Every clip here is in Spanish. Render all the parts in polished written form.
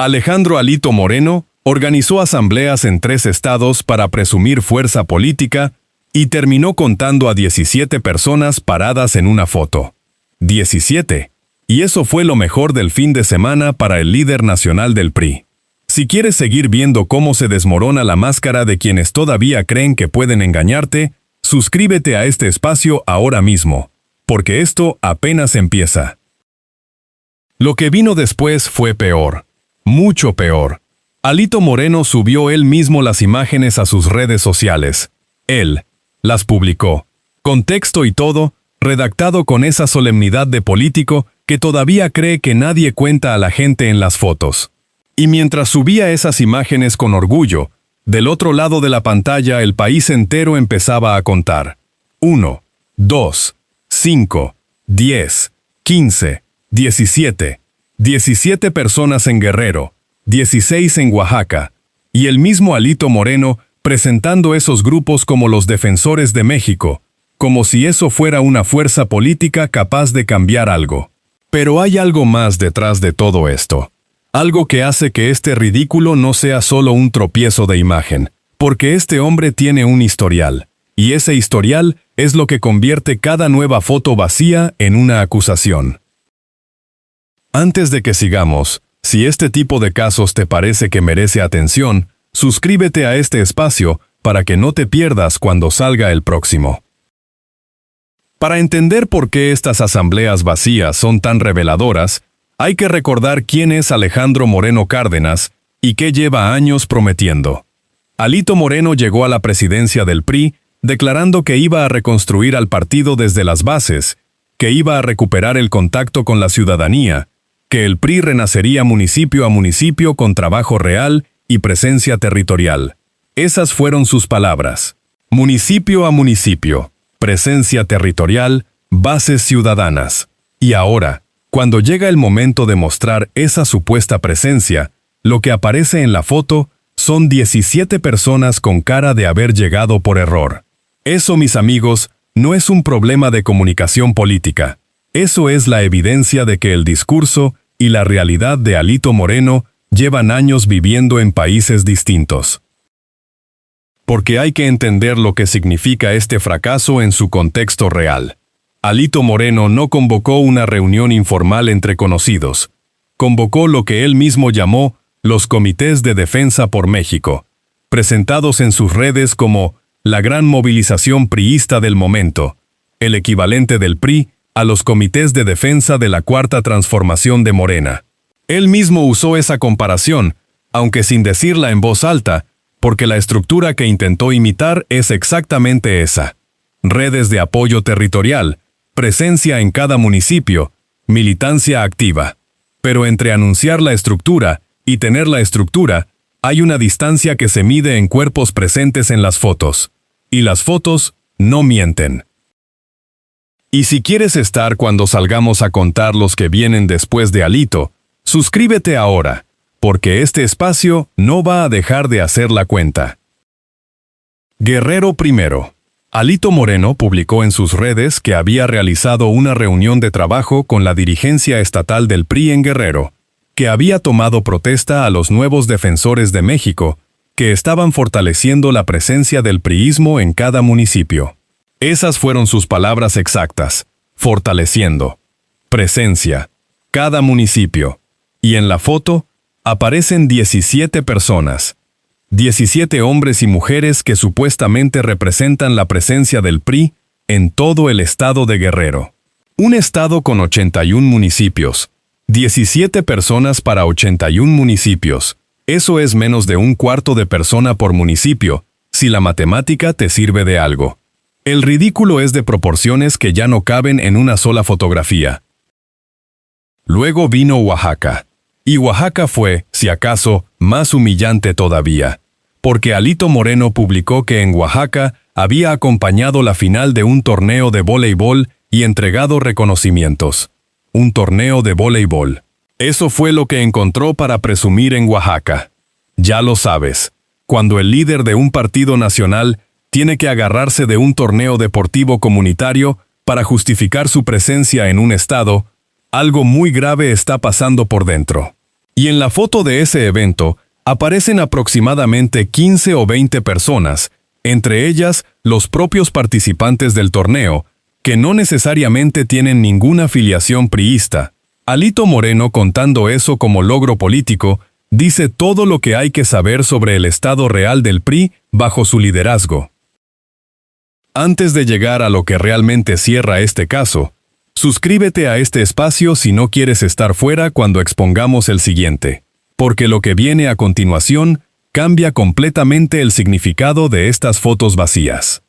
Alejandro Alito Moreno organizó asambleas en 3 estados para presumir fuerza política y terminó contando a 17 personas paradas en una foto. 17. Y eso fue lo mejor del fin de semana para el líder nacional del PRI. Si quieres seguir viendo cómo se desmorona la máscara de quienes todavía creen que pueden engañarte, suscríbete a este espacio ahora mismo, porque esto apenas empieza. Lo que vino después fue peor, mucho peor. Alito Moreno subió él mismo las imágenes a sus redes sociales. Él las publicó, con texto y todo, redactado con esa solemnidad de político que todavía cree que nadie cuenta a la gente en las fotos. Y mientras subía esas imágenes con orgullo, del otro lado de la pantalla el país entero empezaba a contar. 1, 2, 5, 10, 15, 17. 17 personas en Guerrero, 16 en Oaxaca, y el mismo Alito Moreno presentando esos grupos como los Defensores de México, como si eso fuera una fuerza política capaz de cambiar algo. Pero hay algo más detrás de todo esto. Algo que hace que este ridículo no sea solo un tropiezo de imagen, porque este hombre tiene un historial, y ese historial es lo que convierte cada nueva foto vacía en una acusación. Antes de que sigamos, si este tipo de casos te parece que merece atención, suscríbete a este espacio para que no te pierdas cuando salga el próximo. Para entender por qué estas asambleas vacías son tan reveladoras, hay que recordar quién es Alejandro Moreno Cárdenas y qué lleva años prometiendo. Alito Moreno llegó a la presidencia del PRI declarando que iba a reconstruir al partido desde las bases, que iba a recuperar el contacto con la ciudadanía, que el PRI renacería municipio a municipio con trabajo real y presencia territorial. Esas fueron sus palabras. Municipio a municipio, presencia territorial, bases ciudadanas. Y ahora, cuando llega el momento de mostrar esa supuesta presencia, lo que aparece en la foto son 17 personas con cara de haber llegado por error. Eso, mis amigos, no es un problema de comunicación política. Eso es la evidencia de que el discurso y la realidad de Alito Moreno llevan años viviendo en países distintos. Porque hay que entender lo que significa este fracaso en su contexto real. Alito Moreno no convocó una reunión informal entre conocidos. Convocó lo que él mismo llamó los Comités de Defensa por México, presentados en sus redes como la gran movilización priista del momento, el equivalente del PRI a los Comités de Defensa de la Cuarta Transformación de Morena. Él mismo usó esa comparación, aunque sin decirla en voz alta, porque la estructura que intentó imitar es exactamente esa. Redes de apoyo territorial, presencia en cada municipio, militancia activa. Pero entre anunciar la estructura y tener la estructura, hay una distancia que se mide en cuerpos presentes en las fotos. Y las fotos no mienten. Y si quieres estar cuando salgamos a contar los que vienen después de Alito, suscríbete ahora, porque este espacio no va a dejar de hacer la cuenta. Guerrero primero. Alito Moreno publicó en sus redes que había realizado una reunión de trabajo con la dirigencia estatal del PRI en Guerrero, que había tomado protesta a los nuevos defensores de México, que estaban fortaleciendo la presencia del priismo en cada municipio. Esas fueron sus palabras exactas, fortaleciendo. Presencia. Cada municipio. Y en la foto, aparecen 17 personas. 17 hombres y mujeres que supuestamente representan la presencia del PRI en todo el estado de Guerrero. Un estado con 81 municipios. 17 personas para 81 municipios. Eso es menos de un cuarto de persona por municipio, si la matemática te sirve de algo. El ridículo es de proporciones que ya no caben en una sola fotografía. Luego vino Oaxaca. Y Oaxaca fue, si acaso, más humillante todavía. Porque Alito Moreno publicó que en Oaxaca había acompañado la final de un torneo de voleibol y entregado reconocimientos. Un torneo de voleibol. Eso fue lo que encontró para presumir en Oaxaca. Ya lo sabes, cuando el líder de un partido nacional tiene que agarrarse de un torneo deportivo comunitario para justificar su presencia en un estado, algo muy grave está pasando por dentro. Y en la foto de ese evento aparecen aproximadamente 15 o 20 personas, entre ellas los propios participantes del torneo, que no necesariamente tienen ninguna afiliación priista. Alito Moreno, contando eso como logro político, dice todo lo que hay que saber sobre el estado real del PRI bajo su liderazgo. Antes de llegar a lo que realmente cierra este caso, suscríbete a este espacio si no quieres estar fuera cuando expongamos el siguiente, porque lo que viene a continuación cambia completamente el significado de estas fotos vacías.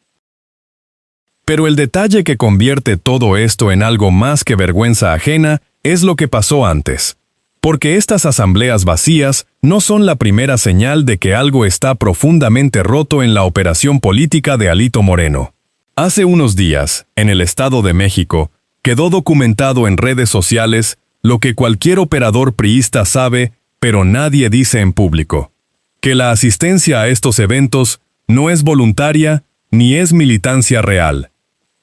Pero el detalle que convierte todo esto en algo más que vergüenza ajena es lo que pasó antes. Porque estas asambleas vacías no son la primera señal de que algo está profundamente roto en la operación política de Alito Moreno. Hace unos días, en el Estado de México, quedó documentado en redes sociales lo que cualquier operador priista sabe, pero nadie dice en público: que la asistencia a estos eventos no es voluntaria ni es militancia real.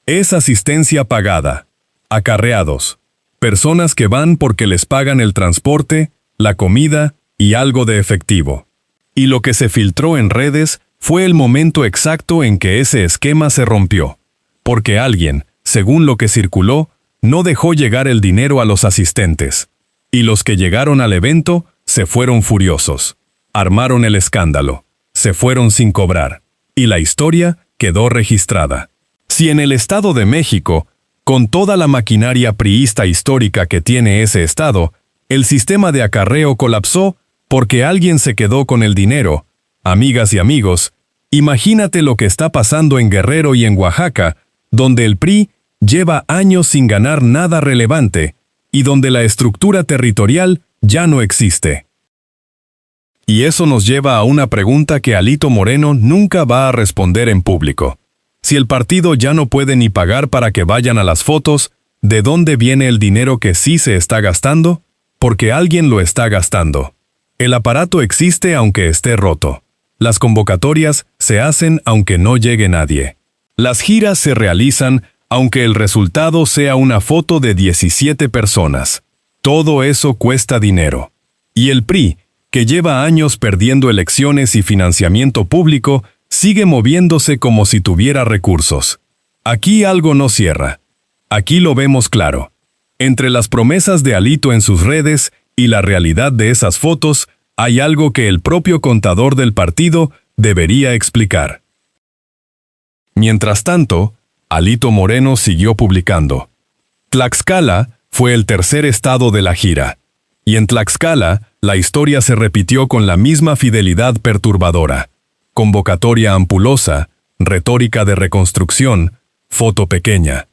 Es asistencia pagada. Acarreados. Personas que van porque les pagan el transporte, la comida y algo de efectivo. Y lo que se filtró en redes fue el momento exacto en que ese esquema se rompió. Porque alguien, según lo que circuló, no dejó llegar el dinero a los asistentes. Y los que llegaron al evento se fueron furiosos. Armaron el escándalo. Se fueron sin cobrar. Y la historia quedó registrada. Si en el Estado de México, con toda la maquinaria priista histórica que tiene ese estado, el sistema de acarreo colapsó porque alguien se quedó con el dinero, amigas y amigos, imagínate lo que está pasando en Guerrero y en Oaxaca, donde el PRI lleva años sin ganar nada relevante y donde la estructura territorial ya no existe. Y eso nos lleva a una pregunta que Alito Moreno nunca va a responder en público. Si el partido ya no puede ni pagar para que vayan a las fotos, ¿de dónde viene el dinero que sí se está gastando? Porque alguien lo está gastando. El aparato existe aunque esté roto. Las convocatorias se hacen aunque no llegue nadie. Las giras se realizan aunque el resultado sea una foto de 17 personas. Todo eso cuesta dinero. Y el PRI, que lleva años perdiendo elecciones y financiamiento público, sigue moviéndose como si tuviera recursos. Aquí algo no cierra. Aquí lo vemos claro. Entre las promesas de Alito en sus redes y la realidad de esas fotos, hay algo que el propio contador del partido debería explicar. Mientras tanto, Alito Moreno siguió publicando. Tlaxcala fue el tercer estado de la gira. Y en Tlaxcala, la historia se repitió con la misma fidelidad perturbadora. Convocatoria ampulosa, retórica de reconstrucción, foto pequeña.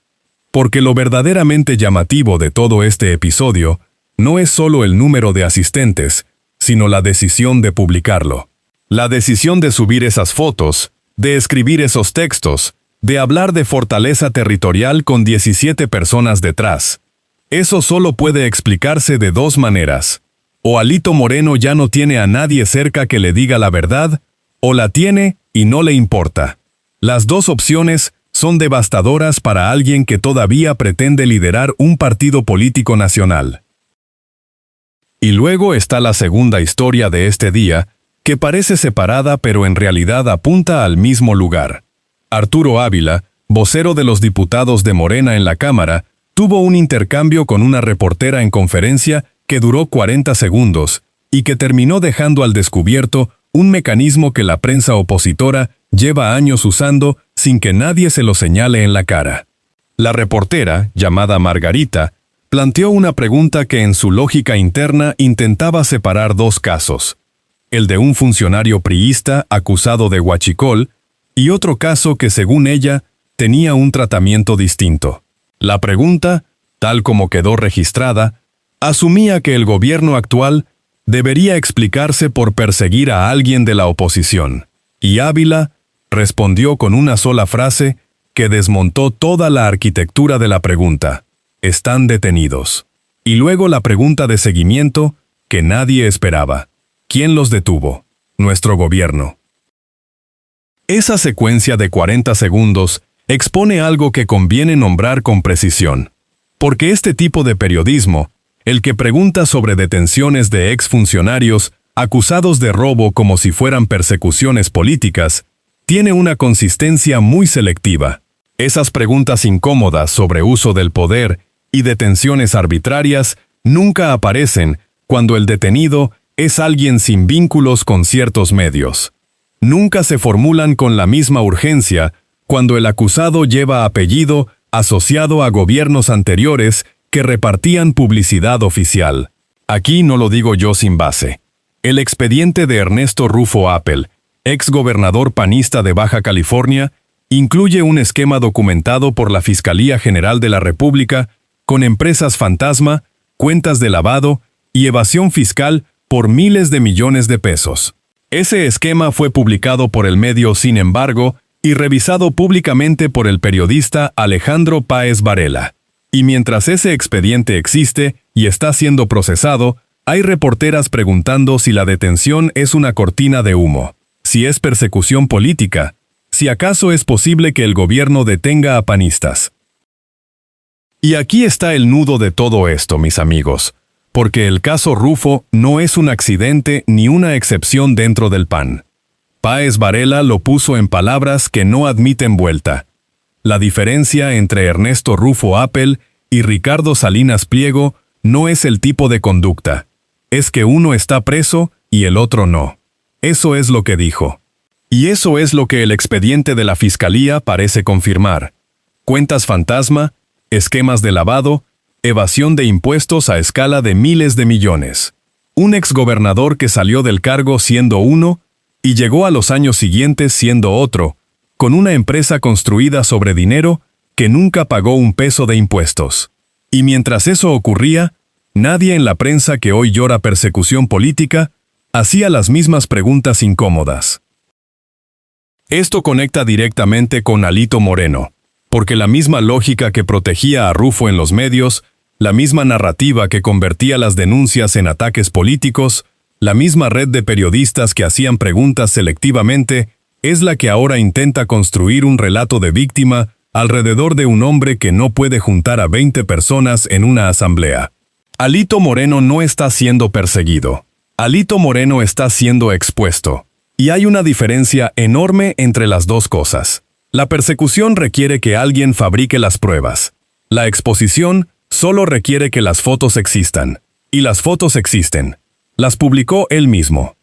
Porque lo verdaderamente llamativo de todo este episodio no es solo el número de asistentes, sino la decisión de publicarlo. La decisión de subir esas fotos, de escribir esos textos, de hablar de fortaleza territorial con 17 personas detrás. Eso solo puede explicarse de dos maneras. O Alito Moreno ya no tiene a nadie cerca que le diga la verdad, o la tiene y no le importa. Las dos opciones son devastadoras para alguien que todavía pretende liderar un partido político nacional. Y luego está la segunda historia de este día, que parece separada pero en realidad apunta al mismo lugar. Arturo Ávila, vocero de los diputados de Morena en la Cámara, tuvo un intercambio con una reportera en conferencia que duró 40 segundos y que terminó dejando al descubierto un mecanismo que la prensa opositora lleva años usando sin que nadie se lo señale en la cara. La reportera, llamada Margarita, planteó una pregunta que en su lógica interna intentaba separar dos casos: el de un funcionario priista acusado de huachicol y otro caso que, según ella, tenía un tratamiento distinto. La pregunta, tal como quedó registrada, asumía que el gobierno actual debería explicarse por perseguir a alguien de la oposición. Y Ávila respondió con una sola frase que desmontó toda la arquitectura de la pregunta: están detenidos. Y luego la pregunta de seguimiento que nadie esperaba: ¿quién los detuvo? Nuestro gobierno. Esa secuencia de 40 segundos expone algo que conviene nombrar con precisión. Porque este tipo de periodismo el que pregunta sobre detenciones de exfuncionarios acusados de robo como si fueran persecuciones políticas, tiene una consistencia muy selectiva. Esas preguntas incómodas sobre uso del poder y detenciones arbitrarias nunca aparecen cuando el detenido es alguien sin vínculos con ciertos medios. Nunca se formulan con la misma urgencia cuando el acusado lleva apellido asociado a gobiernos anteriores que repartían publicidad oficial. Aquí no lo digo yo sin base. El expediente de Ernesto Rufo Appel, ex gobernador panista de Baja California, incluye un esquema documentado por la Fiscalía General de la República con empresas fantasma, cuentas de lavado y evasión fiscal por miles de millones de pesos. Ese esquema fue publicado por el medio Sin Embargo y revisado públicamente por el periodista Alejandro Páez Varela. Y mientras ese expediente existe y está siendo procesado, hay reporteras preguntando si la detención es una cortina de humo, si es persecución política, si acaso es posible que el gobierno detenga a panistas. Y aquí está el nudo de todo esto, mis amigos, porque el caso Rufo no es un accidente ni una excepción dentro del PAN. Páez Varela lo puso en palabras que no admiten vuelta. La diferencia entre Ernesto Rufo Appel y Ricardo Salinas Pliego no es el tipo de conducta. Es que uno está preso y el otro no. Eso es lo que dijo. Y eso es lo que el expediente de la Fiscalía parece confirmar. Cuentas fantasma, esquemas de lavado, evasión de impuestos a escala de miles de millones. Un exgobernador que salió del cargo siendo uno y llegó a los años siguientes siendo otro, con una empresa construida sobre dinero que nunca pagó un peso de impuestos. Y mientras eso ocurría, nadie en la prensa que hoy llora persecución política hacía las mismas preguntas incómodas. Esto conecta directamente con Alito Moreno, porque la misma lógica que protegía a Rufo en los medios, la misma narrativa que convertía las denuncias en ataques políticos, la misma red de periodistas que hacían preguntas selectivamente, es la que ahora intenta construir un relato de víctima alrededor de un hombre que no puede juntar a 20 personas en una asamblea. Alito Moreno no está siendo perseguido. Alito Moreno está siendo expuesto. Y hay una diferencia enorme entre las dos cosas. La persecución requiere que alguien fabrique las pruebas. La exposición solo requiere que las fotos existan. Y las fotos existen. Las publicó él mismo.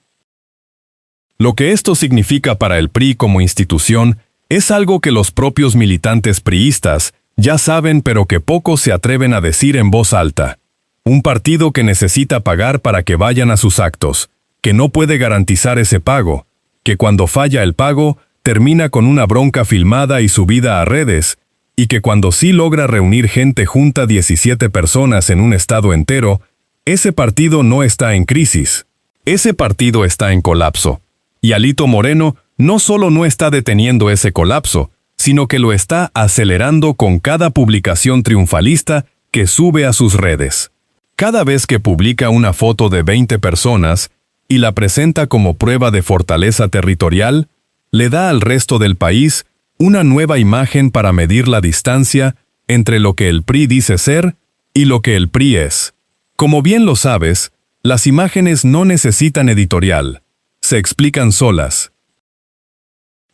Lo que esto significa para el PRI como institución es algo que los propios militantes priistas ya saben pero que pocos se atreven a decir en voz alta. Un partido que necesita pagar para que vayan a sus actos, que no puede garantizar ese pago, que cuando falla el pago termina con una bronca filmada y subida a redes, y que cuando sí logra reunir gente junta 17 personas en un estado entero, ese partido no está en crisis. Ese partido está en colapso. Y Alito Moreno no solo no está deteniendo ese colapso, sino que lo está acelerando con cada publicación triunfalista que sube a sus redes. Cada vez que publica una foto de 20 personas y la presenta como prueba de fortaleza territorial, le da al resto del país una nueva imagen para medir la distancia entre lo que el PRI dice ser y lo que el PRI es. Como bien lo sabes, las imágenes no necesitan editorial, se explican solas.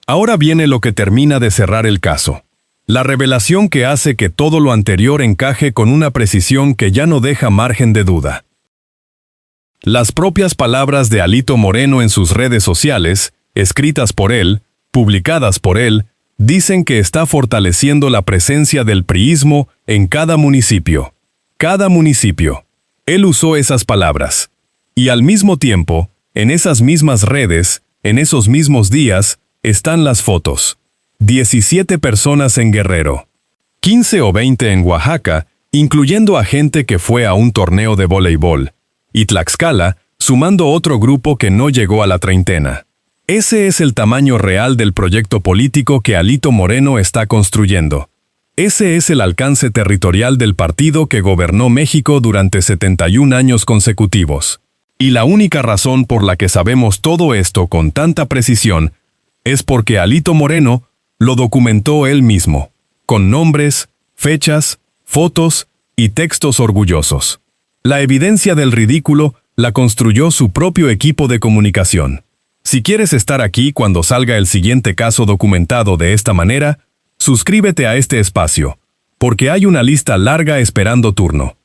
Ahora viene lo que termina de cerrar el caso. La revelación que hace que todo lo anterior encaje con una precisión que ya no deja margen de duda. Las propias palabras de Alito Moreno en sus redes sociales, escritas por él, publicadas por él, dicen que está fortaleciendo la presencia del priismo en cada municipio. Cada municipio. Él usó esas palabras. Y al mismo tiempo, en esas mismas redes, en esos mismos días, están las fotos. 17 personas en Guerrero. 15 o 20 en Oaxaca, incluyendo a gente que fue a un torneo de voleibol. Y Tlaxcala, sumando otro grupo que no llegó a la treintena. Ese es el tamaño real del proyecto político que Alito Moreno está construyendo. Ese es el alcance territorial del partido que gobernó México durante 71 años consecutivos. Y la única razón por la que sabemos todo esto con tanta precisión es porque Alito Moreno lo documentó él mismo, con nombres, fechas, fotos y textos orgullosos. La evidencia del ridículo la construyó su propio equipo de comunicación. Si quieres estar aquí cuando salga el siguiente caso documentado de esta manera, suscríbete a este espacio, porque hay una lista larga esperando turno.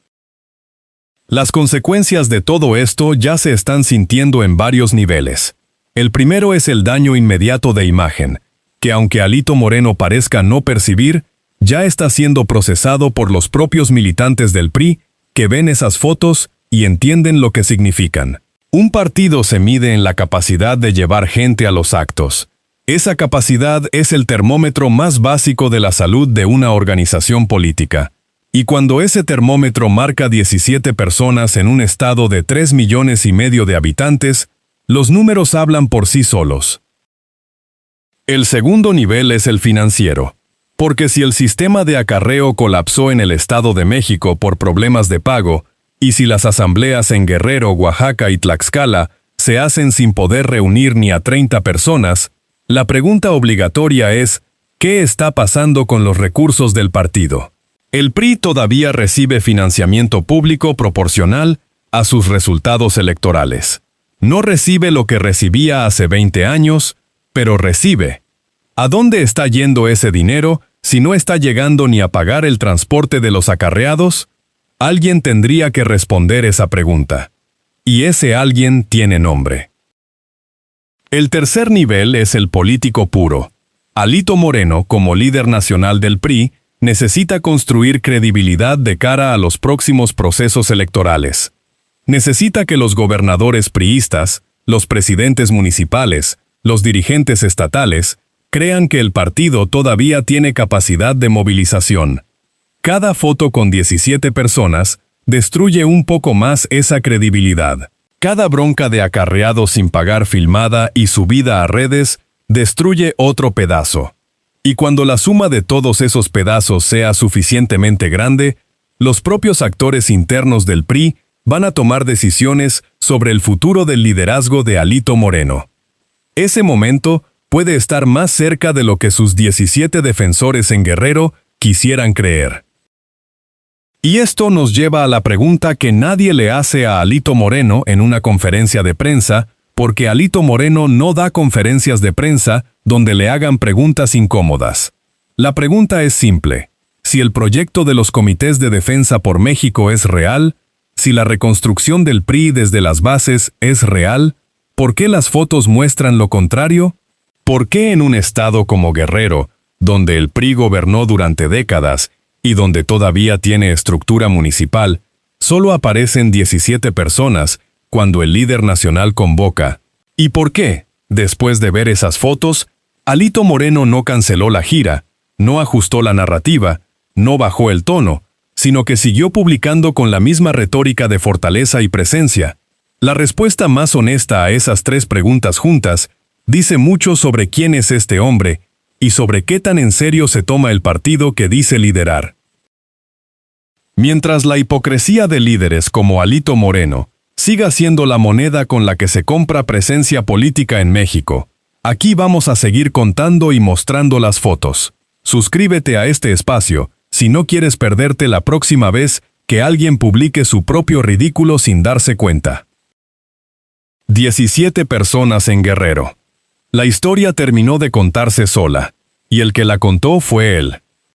Las consecuencias de todo esto ya se están sintiendo en varios niveles. El primero es el daño inmediato de imagen, que aunque Alito Moreno parezca no percibir, ya está siendo procesado por los propios militantes del PRI que ven esas fotos y entienden lo que significan. Un partido se mide en la capacidad de llevar gente a los actos. Esa capacidad es el termómetro más básico de la salud de una organización política. Y cuando ese termómetro marca 17 personas en un estado de 3,5 millones de habitantes, los números hablan por sí solos. El segundo nivel es el financiero. Porque si el sistema de acarreo colapsó en el Estado de México por problemas de pago, y si las asambleas en Guerrero, Oaxaca y Tlaxcala se hacen sin poder reunir ni a 30 personas, la pregunta obligatoria es, ¿qué está pasando con los recursos del partido? El PRI todavía recibe financiamiento público proporcional a sus resultados electorales. No recibe lo que recibía hace 20 años, pero recibe. ¿A dónde está yendo ese dinero si no está llegando ni a pagar el transporte de los acarreados? Alguien tendría que responder esa pregunta. Y ese alguien tiene nombre. El tercer nivel es el político puro. Alito Moreno, como líder nacional del PRI, necesita construir credibilidad de cara a los próximos procesos electorales. Necesita que los gobernadores priistas, los presidentes municipales, los dirigentes estatales, crean que el partido todavía tiene capacidad de movilización. Cada foto con 17 personas destruye un poco más esa credibilidad. Cada bronca de acarreado sin pagar filmada y subida a redes destruye otro pedazo. Y cuando la suma de todos esos pedazos sea suficientemente grande, los propios actores internos del PRI van a tomar decisiones sobre el futuro del liderazgo de Alito Moreno. Ese momento puede estar más cerca de lo que sus 17 defensores en Guerrero quisieran creer. Y esto nos lleva a la pregunta que nadie le hace a Alito Moreno en una conferencia de prensa, porque Alito Moreno no da conferencias de prensa donde le hagan preguntas incómodas. La pregunta es simple. Si el proyecto de los comités de defensa por México es real, si la reconstrucción del PRI desde las bases es real, ¿por qué las fotos muestran lo contrario? ¿Por qué en un estado como Guerrero, donde el PRI gobernó durante décadas y donde todavía tiene estructura municipal, solo aparecen 17 personas cuando el líder nacional convoca? ¿Y por qué, después de ver esas fotos, Alito Moreno no canceló la gira, no ajustó la narrativa, no bajó el tono, sino que siguió publicando con la misma retórica de fortaleza y presencia? La respuesta más honesta a esas tres preguntas juntas dice mucho sobre quién es este hombre y sobre qué tan en serio se toma el partido que dice liderar. Mientras la hipocresía de líderes como Alito Moreno siga siendo la moneda con la que se compra presencia política en México, aquí vamos a seguir contando y mostrando las fotos. Suscríbete a este espacio si no quieres perderte la próxima vez que alguien publique su propio ridículo sin darse cuenta. 17 personas en Guerrero. La historia terminó de contarse sola, y el que la contó fue él.